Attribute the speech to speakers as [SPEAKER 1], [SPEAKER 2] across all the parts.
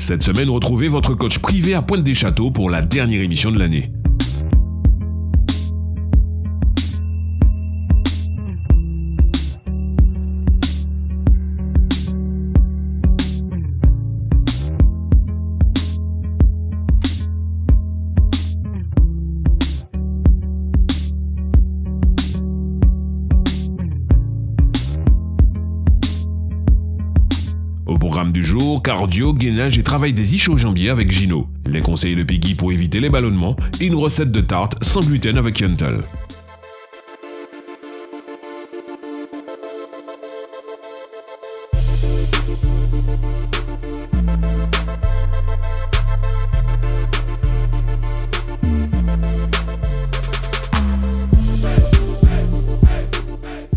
[SPEAKER 1] Cette semaine, retrouvez votre coach privé à Pointe-des-Châteaux pour la dernière émission de l'année. Au programme du jour, cardio, gainage et travail des ischio-jambiers avec Gino, les conseils de Peggy pour éviter les ballonnements et une recette de tarte sans gluten avec Yuntel.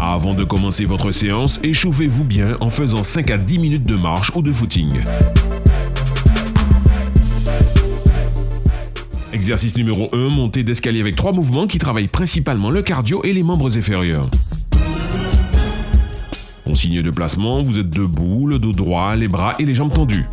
[SPEAKER 1] Avant de commencer votre séance, échauffez-vous bien en faisant 5 à 10 minutes de marche ou de footing. Exercice numéro 1, montée d'escalier avec 3 mouvements qui travaillent principalement le cardio et les membres inférieurs. Consigne de placement, vous êtes debout, le dos droit, les bras et les jambes tendus.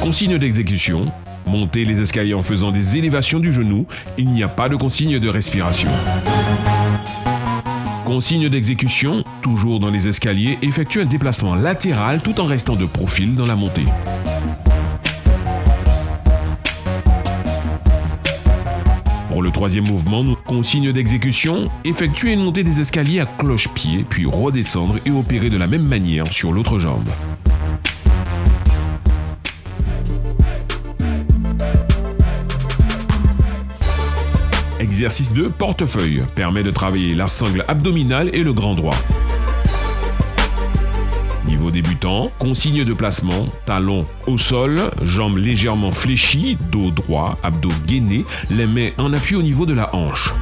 [SPEAKER 1] Consigne d'exécution, montez les escaliers en faisant des élévations du genou, il n'y a pas de consigne de respiration. Consigne d'exécution, toujours dans les escaliers, effectue un déplacement latéral tout en restant de profil dans la montée. Pour le troisième mouvement, consigne d'exécution, effectuez une montée des escaliers à cloche-pied, puis redescendre et opérer de la même manière sur l'autre jambe. Exercice 2, portefeuille, permet de travailler la sangle abdominale et le grand droit. Niveau débutant, consigne de placement, talons au sol, jambes légèrement fléchies, dos droit, abdos gainés, les mains en appui au niveau de la hanche.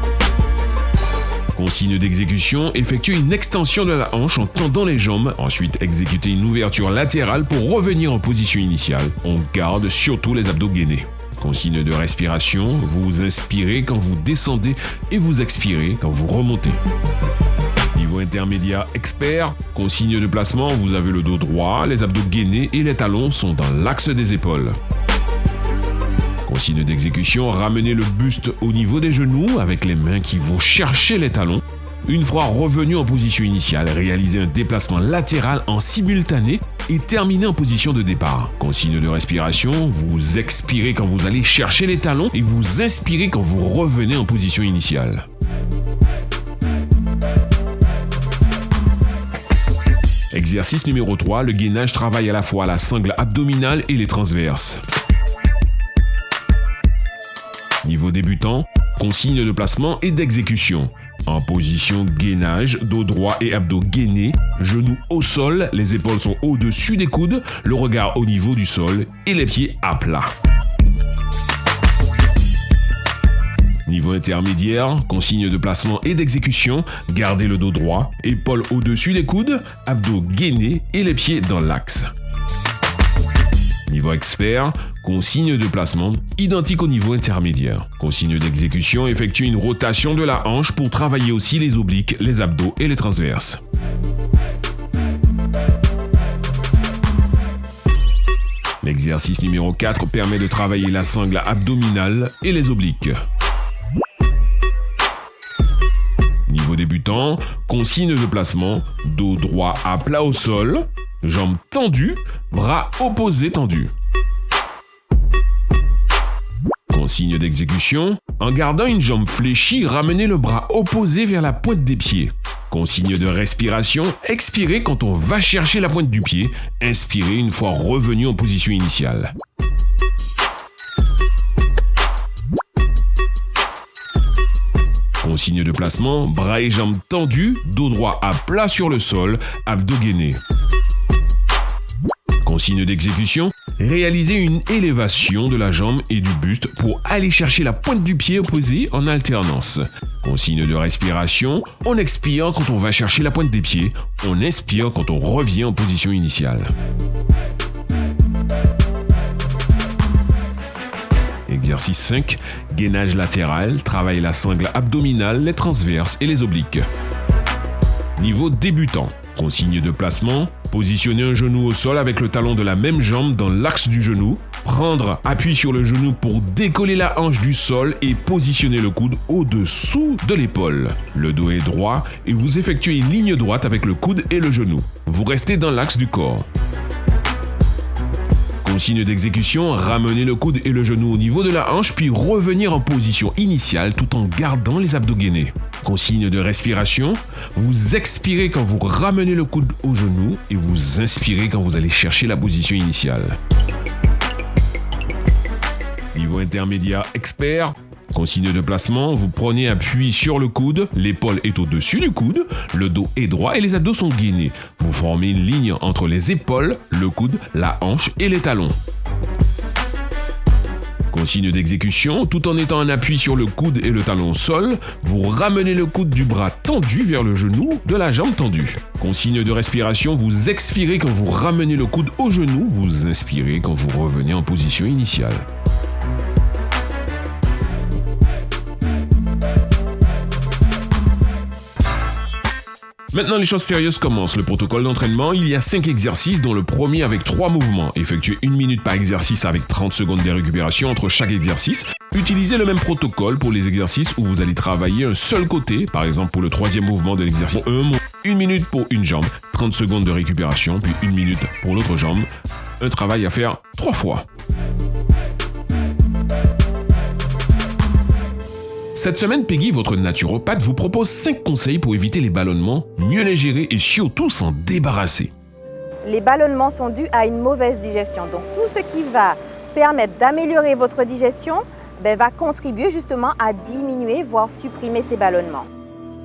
[SPEAKER 1] Consigne d'exécution, effectuez une extension de la hanche en tendant les jambes, ensuite exécutez une ouverture latérale pour revenir en position initiale. On garde surtout les abdos gainés. Consigne de respiration, vous inspirez quand vous descendez et vous expirez quand vous remontez. Niveau intermédiaire expert, consigne de placement, vous avez le dos droit, les abdos gainés et les talons sont dans l'axe des épaules. Consigne d'exécution, ramenez le buste au niveau des genoux avec les mains qui vont chercher les talons. Une fois revenu en position initiale, réalisez un déplacement latéral en simultané et terminez en position de départ. Consigne de respiration, vous expirez quand vous allez chercher les talons et vous inspirez quand vous revenez en position initiale. Exercice numéro 3, le gainage travaille à la fois la sangle abdominale et les transverses. Niveau débutant, consigne de placement et d'exécution. En position gainage, dos droit et abdos gainés, genoux au sol, les épaules sont au-dessus des coudes, le regard au niveau du sol et les pieds à plat. Niveau intermédiaire, consigne de placement et d'exécution, gardez le dos droit, épaules au-dessus des coudes, abdos gainés et les pieds dans l'axe. Niveau expert, consigne de placement, identique au niveau intermédiaire. Consigne d'exécution, effectue une rotation de la hanche pour travailler aussi les obliques, les abdos et les transverses. L'exercice numéro 4 permet de travailler la sangle abdominale et les obliques. Niveau débutant, consigne de placement, dos droit à plat au sol, jambes tendues, bras opposés tendus. Consigne d'exécution, en gardant une jambe fléchie, ramenez le bras opposé vers la pointe des pieds. Consigne de respiration, expirez quand on va chercher la pointe du pied, inspirez une fois revenu en position initiale. Consigne de placement, bras et jambes tendus, dos droit à plat sur le sol, abdos gainés. Consigne d'exécution, réalisez une élévation de la jambe et du buste pour aller chercher la pointe du pied opposé en alternance. Consigne de respiration, on expire quand on va chercher la pointe des pieds, on inspire quand on revient en position initiale. Exercice 5, gainage latéral, travaille la sangle abdominale, les transverses et les obliques. Niveau débutant. Consigne de placement, positionner un genou au sol avec le talon de la même jambe dans l'axe du genou, prendre appui sur le genou pour décoller la hanche du sol et positionner le coude au-dessous de l'épaule. Le dos est droit et vous effectuez une ligne droite avec le coude et le genou. Vous restez dans l'axe du corps. Consigne d'exécution, ramener le coude et le genou au niveau de la hanche puis revenir en position initiale tout en gardant les abdos gainés. Consigne de respiration, vous expirez quand vous ramenez le coude au genou et vous inspirez quand vous allez chercher la position initiale. Niveau intermédiaire expert, consigne de placement, vous prenez appui sur le coude, l'épaule est au-dessus du coude, le dos est droit et les abdos sont gainés. Vous formez une ligne entre les épaules, le coude, la hanche et les talons. Consigne d'exécution, tout en étant en appui sur le coude et le talon au sol, vous ramenez le coude du bras tendu vers le genou de la jambe tendue. Consigne de respiration, vous expirez quand vous ramenez le coude au genou, vous inspirez quand vous revenez en position initiale. Maintenant, les choses sérieuses commencent. Le protocole d'entraînement, il y a 5 exercices, dont le premier avec 3 mouvements. Effectuez 1 minute par exercice avec 30 secondes de récupération entre chaque exercice. Utilisez le même protocole pour les exercices où vous allez travailler un seul côté. Par exemple, pour le 3e mouvement de l'exercice 1 minute pour une jambe, 30 secondes de récupération, puis 1 minute pour l'autre jambe. Un travail à faire 3 fois. Cette semaine, Peggy, votre naturopathe, vous propose 5 conseils pour éviter les ballonnements, mieux les gérer et surtout s'en débarrasser.
[SPEAKER 2] Les ballonnements sont dus à une mauvaise digestion. Donc tout ce qui va permettre d'améliorer votre digestion va contribuer justement à diminuer, voire supprimer ces ballonnements.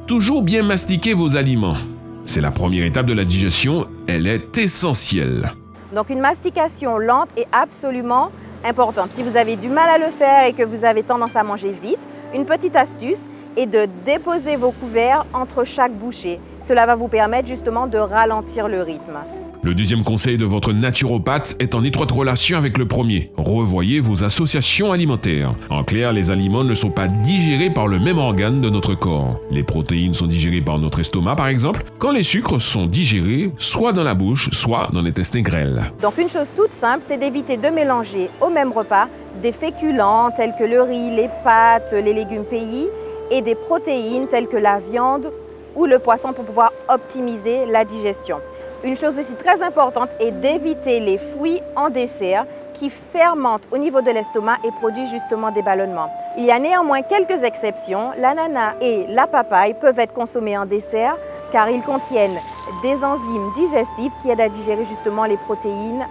[SPEAKER 1] Toujours bien mastiquer vos aliments. C'est la première étape de la digestion, elle est essentielle.
[SPEAKER 2] Donc une mastication lente est absolument importante. Si vous avez du mal à le faire et que vous avez tendance à manger vite, une petite astuce est de déposer vos couverts entre chaque bouchée. Cela va vous permettre justement de ralentir le rythme.
[SPEAKER 1] Le deuxième conseil de votre naturopathe est en étroite relation avec le premier. Revoyez vos associations alimentaires. En clair, les aliments ne sont pas digérés par le même organe de notre corps. Les protéines sont digérées par notre estomac, par exemple, quand les sucres sont digérés soit dans la bouche, soit dans l'intestin grêle.
[SPEAKER 2] Donc une chose toute simple, c'est d'éviter de mélanger au même repas des féculents tels que le riz, les pâtes, les légumes pays et des protéines telles que la viande ou le poisson pour pouvoir optimiser la digestion. Une chose aussi très importante est d'éviter les fruits en dessert qui fermentent au niveau de l'estomac et produisent justement des ballonnements. Il y a néanmoins quelques exceptions. L'ananas et la papaye peuvent être consommés en dessert car ils contiennent des enzymes digestives qui aident à digérer justement les protéines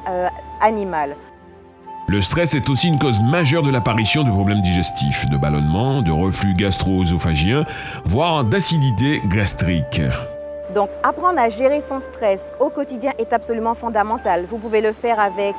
[SPEAKER 2] animales.
[SPEAKER 1] Le stress est aussi une cause majeure de l'apparition de problèmes digestifs, de ballonnements, de reflux gastro-œsophagien, voire d'acidité gastrique.
[SPEAKER 2] Donc, apprendre à gérer son stress au quotidien est absolument fondamental. Vous pouvez le faire avec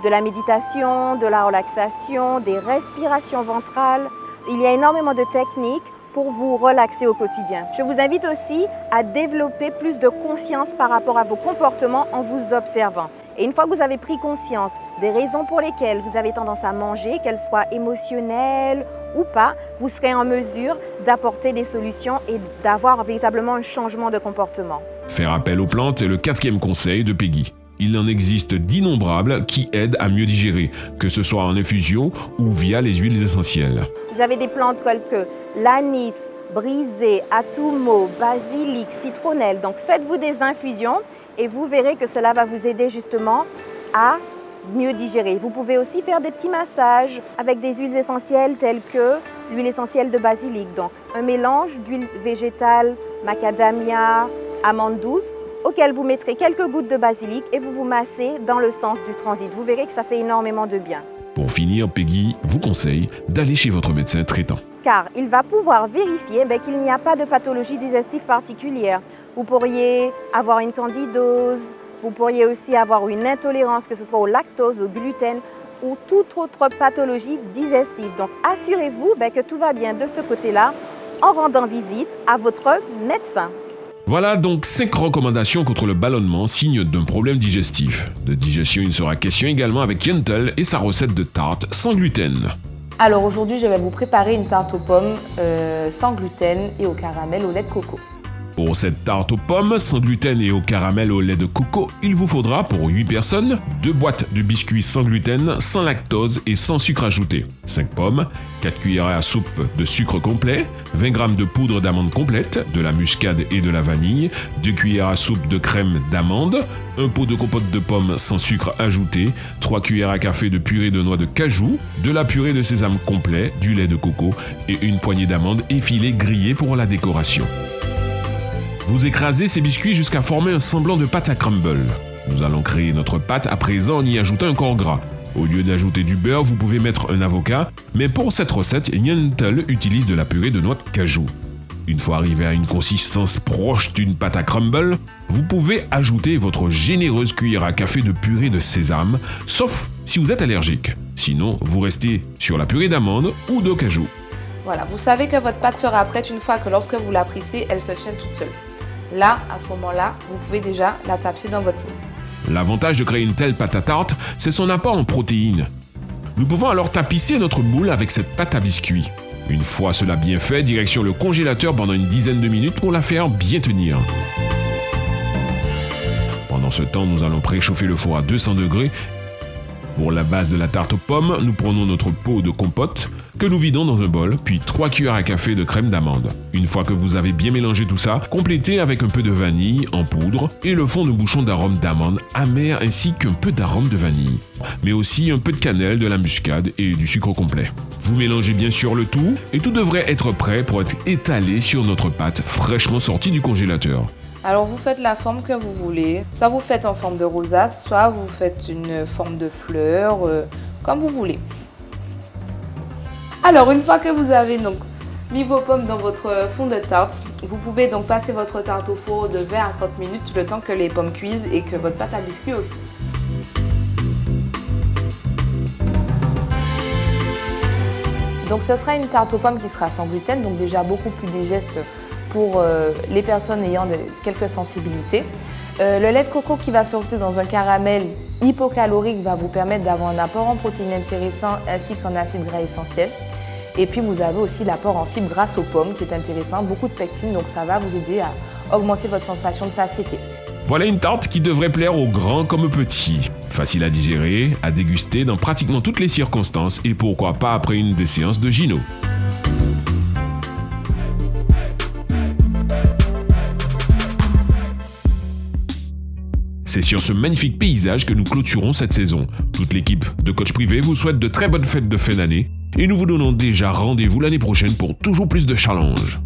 [SPEAKER 2] de la méditation, de la relaxation, des respirations ventrales. Il y a énormément de techniques pour vous relaxer au quotidien. Je vous invite aussi à développer plus de conscience par rapport à vos comportements en vous observant. Et une fois que vous avez pris conscience des raisons pour lesquelles vous avez tendance à manger, qu'elles soient émotionnelles ou pas, vous serez en mesure d'apporter des solutions et d'avoir véritablement un changement de comportement.
[SPEAKER 1] Faire appel aux plantes est le 4e conseil de Peggy. Il en existe d'innombrables qui aident à mieux digérer, que ce soit en infusion ou via les huiles essentielles.
[SPEAKER 2] Vous avez des plantes telles que l'anis, brisé, atumo, basilic, citronnelle. Donc faites-vous des infusions et vous verrez que cela va vous aider justement à mieux digérer. Vous pouvez aussi faire des petits massages avec des huiles essentielles telles que l'huile essentielle de basilic. Donc un mélange d'huile végétale, macadamia, amande douce, auquel vous mettrez quelques gouttes de basilic et vous vous massez dans le sens du transit. Vous verrez que ça fait énormément de bien.
[SPEAKER 1] Pour finir, Peggy vous conseille d'aller chez votre médecin traitant.
[SPEAKER 2] Car il va pouvoir vérifier qu'il n'y a pas de pathologie digestive particulière. Vous pourriez avoir une candidose, vous pourriez aussi avoir une intolérance, que ce soit au lactose, au gluten ou toute autre pathologie digestive. Donc assurez-vous que tout va bien de ce côté-là en rendant visite à votre médecin.
[SPEAKER 1] Voilà donc 5 recommandations contre le ballonnement, signe d'un problème digestif. De digestion, il sera question également avec Yentl et sa recette de tarte sans gluten.
[SPEAKER 3] Alors aujourd'hui, je vais vous préparer une tarte aux pommes sans gluten et au caramel au lait de coco.
[SPEAKER 1] Pour cette tarte aux pommes, sans gluten et au caramel au lait de coco, il vous faudra pour 8 personnes 2 boîtes de biscuits sans gluten, sans lactose et sans sucre ajouté, 5 pommes, 4 cuillères à soupe de sucre complet, 20 g de poudre d'amande complète, de la muscade et de la vanille, 2 cuillères à soupe de crème d'amande, un pot de compote de pommes sans sucre ajouté, 3 cuillères à café de purée de noix de cajou, de la purée de sésame complet, du lait de coco et une poignée d'amandes effilées grillées pour la décoration. Vous écrasez ces biscuits jusqu'à former un semblant de pâte à crumble. Nous allons créer notre pâte à présent en y ajoutant un corps gras. Au lieu d'ajouter du beurre, vous pouvez mettre un avocat, mais pour cette recette, Yentel utilise de la purée de noix de cajou. Une fois arrivé à une consistance proche d'une pâte à crumble, vous pouvez ajouter votre généreuse cuillère à café de purée de sésame, sauf si vous êtes allergique. Sinon, vous restez sur la purée d'amande ou de cajou.
[SPEAKER 3] Voilà, vous savez que votre pâte sera prête une fois que lorsque vous la pressez, elle se tient toute seule. Là, à ce moment-là, vous pouvez déjà la tapisser dans votre moule.
[SPEAKER 1] L'avantage de créer une telle pâte à tarte, c'est son apport en protéines. Nous pouvons alors tapisser notre moule avec cette pâte à biscuits. Une fois cela bien fait, direction le congélateur pendant une dizaine de minutes pour la faire bien tenir. Pendant ce temps, nous allons préchauffer le four à 200 degrés. Pour la base de la tarte aux pommes, nous prenons notre pot de compote que nous vidons dans un bol, puis 3 cuillères à café de crème d'amande. Une fois que vous avez bien mélangé tout ça, complétez avec un peu de vanille en poudre et le fond de bouchon d'arôme d'amande amer ainsi qu'un peu d'arôme de vanille, mais aussi un peu de cannelle, de la muscade et du sucre complet. Vous mélangez bien sûr le tout et tout devrait être prêt pour être étalé sur notre pâte fraîchement sortie du congélateur.
[SPEAKER 3] Alors vous faites la forme que vous voulez, soit vous faites en forme de rosace, soit vous faites une forme de fleur, comme vous voulez. Alors une fois que vous avez donc mis vos pommes dans votre fond de tarte, vous pouvez donc passer votre tarte au four de 20 à 30 minutes le temps que les pommes cuisent et que votre pâte à biscuits aussi. Donc ce sera une tarte aux pommes qui sera sans gluten, donc déjà beaucoup plus digeste pour les personnes ayant quelques sensibilités. Le lait de coco qui va sortir dans un caramel hypocalorique va vous permettre d'avoir un apport en protéines intéressant ainsi qu'en acides gras essentiels. Et puis vous avez aussi l'apport en fibres grâce aux pommes qui est intéressant, beaucoup de pectine, donc ça va vous aider à augmenter votre sensation de satiété.
[SPEAKER 1] Voilà une tarte qui devrait plaire aux grands comme aux petits. Facile à digérer, à déguster dans pratiquement toutes les circonstances et pourquoi pas après une des séances de gyno. C'est sur ce magnifique paysage que nous clôturons cette saison. Toute l'équipe de Coach Privé vous souhaite de très bonnes fêtes de fin d'année et nous vous donnons déjà rendez-vous l'année prochaine pour toujours plus de challenges.